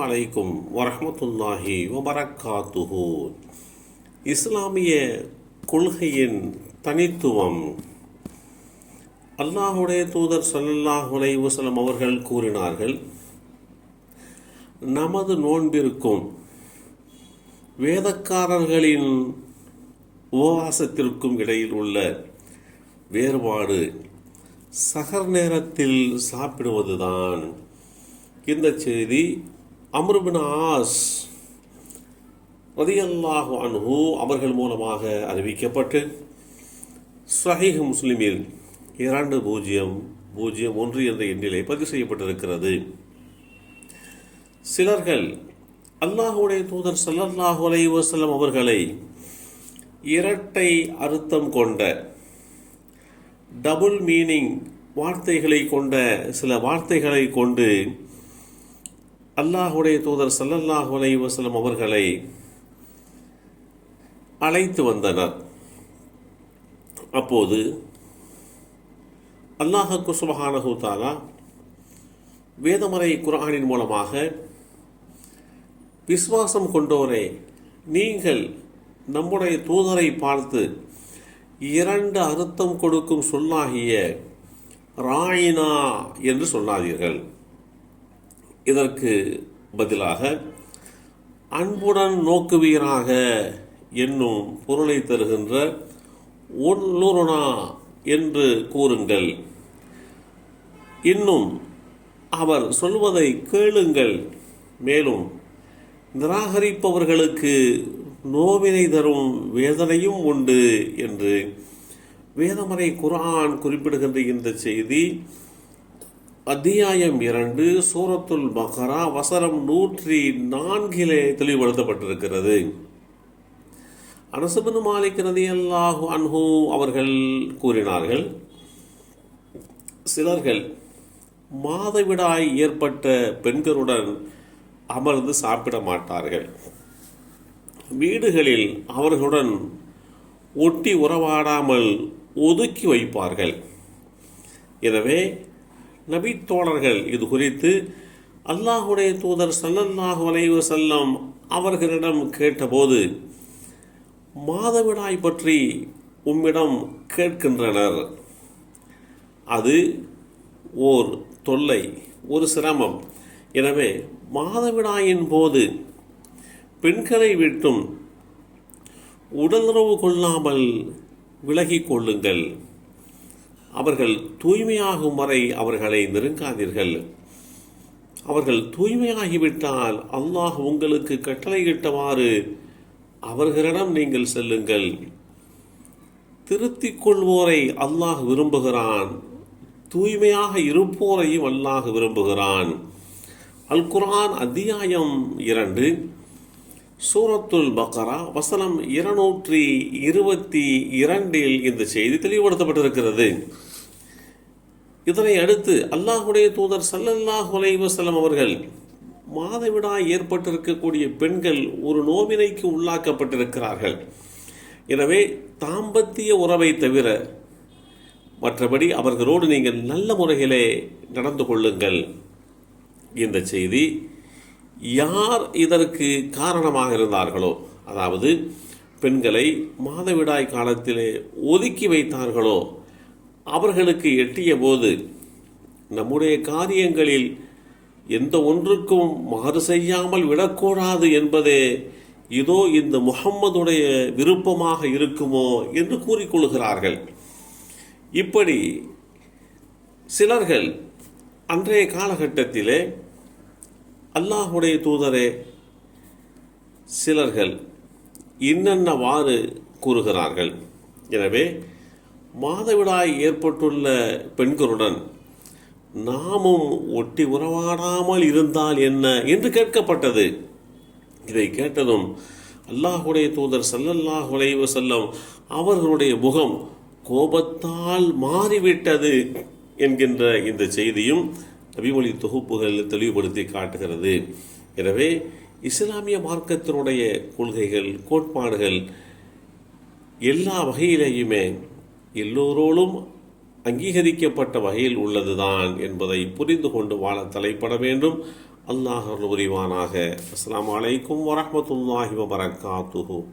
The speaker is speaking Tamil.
அலைக்கும் வரஹ்மத்துல்லாஹி வபரக்காத்துஹு. இஸ்லாமிய கொள்கையின் தனித்துவம். அல்லாஹுடைய தூதர் ஸல்லல்லாஹு அலைஹி வஸல்லம் அவர்கள் கூறினார்கள், நமது நோன்பிற்கும் வேதக்காரர்களின் உபவாசத்திற்கும் இடையில் உள்ள வேறுபாடு சஹர் நேரத்தில் சாப்பிடுவதுதான். இந்த செய்தி அம்ர் பின் ஆஸ் ரலியல்லாஹு அன்ஹு அவர்கள் மூலமாக அறிவிக்கப்பட்டு ஸஹீஹ் முஸ்லிமில் 2001 என்ற எண்ணிலே பதிவு செய்யப்பட்டிருக்கிறது. சிலர்கள் அல்லாஹுடைய தூதர் ஸல்லல்லாஹு அலைஹி வஸல்லம் அவர்களை இரட்டை அர்த்தம் கொண்ட டபுள் மீனிங் வார்த்தைகளை கொண்ட சில வார்த்தைகளை கொண்டு அல்லாஹுடைய தூதர் ஸல்லல்லாஹு அலைஹி வஸல்லம் அவர்களை அழைத்து வந்தனர். அப்போது அல்லாஹ் சுப்ஹானஹு தஆலா வேதமறை குர்ஆனின் மூலமாக, விசுவாசம் கொண்டோரே, நீங்கள் நம்முடைய தூதரை பார்த்து இரண்டு அர்த்தம் கொடுக்கும் சொல்லாகிய ராயினா என்று சொன்னாதீர்கள். இதற்கு பதிலாக அன்புடன் நோக்குவீராக என்னும் பொருளை தருகின்ற உன்லுருனா என்று கூறுங்கள். இன்னும் அவர் சொல்வதை கேளுங்கள். மேலும் நிராகரிப்பவர்களுக்கு நோவினை தரும் வேதனையும் உண்டு என்று வேதமறை குர்ஆன் குறிப்பிடுகின்ற இந்த செய்தி அத்தியாயம் 2 சூரத்துல் பக்ரா வசனம் 104 தெளிவுபடுத்தப்பட்டிருக்கிறது. அனஸ் பின் மாலிக் ரலியல்லாஹு அன்ஹு அவர்கள் கூறினார்கள், சிலர்கள் மாதவிடாய் ஏற்பட்ட பெண்களுடன் அமர்ந்து சாப்பிட மாட்டார்கள். வீடுகளில் அவர்களுடன் ஒட்டி உறவாடாமல் ஒதுக்கி வைப்பார்கள். எனவே நபி தோழர்கள் இது குறித்து அல்லாஹுடைய தூதர் ஸல்லல்லாஹு அலைஹி வஸல்லம் அவர்களிடம் கேட்டபோது, மாதவிடாய் பற்றி உம்மிடம் கேட்கின்றனர். அது ஓர் தொல்லை, ஒரு சிரமம். எனவே மாதவிடாயின் போது பெண்களை விட்டும் உடலுறவு கொள்ளாமல் விலகிக் கொள்ளுங்கள். அவர்கள் தூய்மையாகும் வரை அவர்களை நெருங்காதீர்கள். அவர்கள் தூய்மையாகிவிட்டால் அல்லாஹ் உங்களுக்கு கட்டளையிட்டவாறு அவர்களிடம் நீங்கள் செல்லுங்கள். திருத்திக் கொள்வோரை அல்லாஹ் விரும்புகிறான், தூய்மையாக இருப்போரையும் அல்லாஹ் விரும்புகிறான். அல் குர்ஆன் அத்தியாயம் 2 சூரத்துல் பக்ரா வசனம் 222 இந்த செய்தி தெளிவுபடுத்தப்பட்டிருக்கிறது. இதனை அடுத்து அல்லாஹுடைய தூதர் ஸல்லல்லாஹு அலைஹி வஸல்லம் அவர்கள், மாதவிடாய் ஏற்பட்டிருக்கக்கூடிய பெண்கள் ஒரு நோவினைக்கு உள்ளாக்கப்பட்டிருக்கிறார்கள். எனவே தாம்பத்திய உறவை தவிர மற்றபடி அவர்களோடு நீங்கள் நல்ல முறையிலே நடந்து கொள்ளுங்கள். இந்த செய்தி யார் இதற்கு காரணமாக இருந்தார்களோ, அதாவது பெண்களை மாதவிடாய் காலத்திலே ஒதுக்கி வைத்தார்களோ, அவர்களுக்கு எட்டிய போது நம்முடைய காரியங்களில் எந்த ஒன்றுக்கும் மாறு செய்யாமல் விடக்கூடாது என்பதே இதோ இந்த முஹம்மதுடைய விருப்பமாக இருக்குமோ என்று கூறிக்கொள்கிறார்கள். இப்படி சிலர்கள் அன்றைய காலகட்டத்திலே, அல்லாஹுடைய தூதரே, சிலர்கள் இன்னென்னவாறு கூறுகிறார்கள். எனவே மாதவிடாய் ஏற்பட்டுள்ள பெண்களுடன் நாமும் ஒட்டி உறவாடாமல் இருந்தால் என்ன என்று கேட்கப்பட்டது. இதை கேட்டதும் அல்லாஹுடைய தூதர் ஸல்லல்லாஹு அலைஹி வஸல்லம் அவர்களுடைய முகம் கோபத்தால் மாறிவிட்டது என்கின்ற இந்த செய்தியும் நபிமொழி தொகுப்புகள் தெளிவுபடுத்தி காட்டுகிறது. எனவே இஸ்லாமிய மார்க்கத்தினுடைய கொள்கைகள், கோட்பாடுகள் எல்லா வகையிலேயுமே எல்லோரோடும் அங்கீகரிக்கப்பட்ட வகையில் உள்ளதுதான் என்பதை புரிந்து கொண்டு வாழ தலைப்பட வேண்டும். அல்லாஹ் அருள் புரிவானாக. அஸ்ஸலாமு அலைக்கும் வரஹ்மத்துல்லாஹி வபரகாத்துஹு.